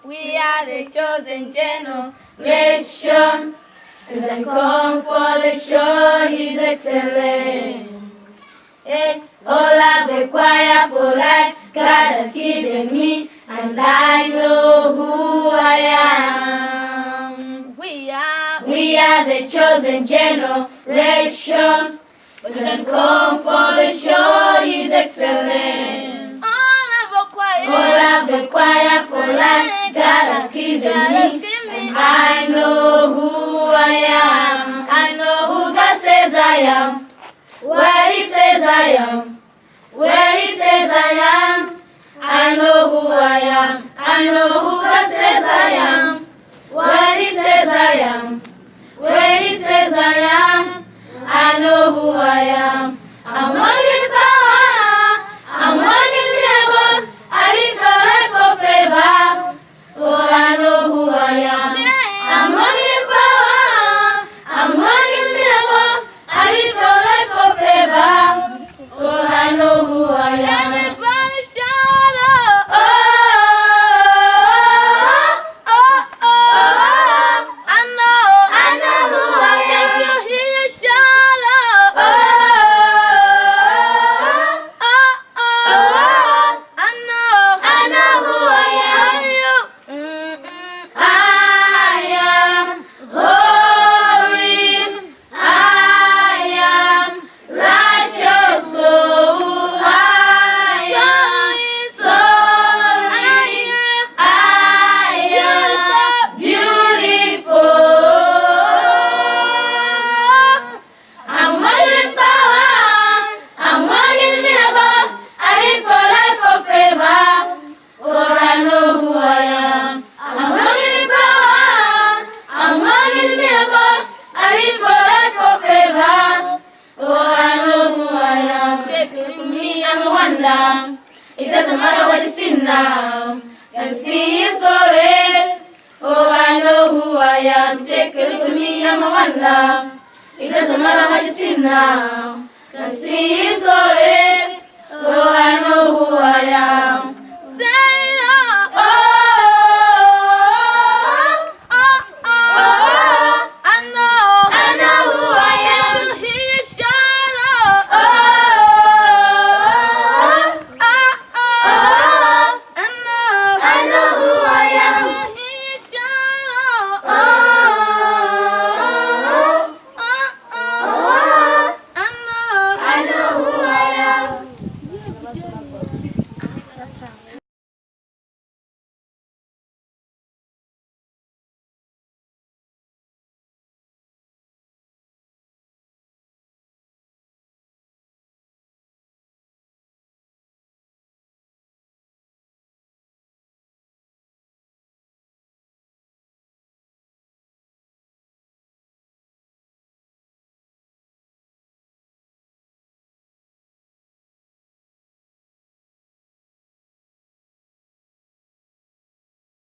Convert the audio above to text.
We are the chosen generation. And then come for the show, His excellence. Hey, all I've required for life, God has given me, and I know who I am. We are the chosen generation. We can come for the show, His excellence. All I've required for life, God has given me, and I know who I am. I know who God says I am. Where He says I am, where He says I am, I know who I am. I know who God says I am. Where He says I am, where He says I am, I know who I am. I'm walking power, I'm walking miracles, I live for life for favor. Oh, I know who I am. I'm walking power, I'm walking miracles, I live for life for favor. Oh, I know who I am. Everybody shout out. Oh, oh, oh, oh. I know who I am. If you hear you shout out. Oh, oh, oh, oh. I know who I am. I am holy. I am righteous. So I am sorry. I am beautiful. I'm walking power. I'm walking miracles. I live for life for favor. Oh, I know who I am. I'm walking power. I'm walking miracles. I live for life for favor. Oh, I know who I am. Take a look at me, I'm a wonder. It doesn't matter what you see now. Can see His glory. Oh, I know who I am. Take a look at me, I'm a wonder. It doesn't matter what you see now. Can see His glory. Oh, I know who I am.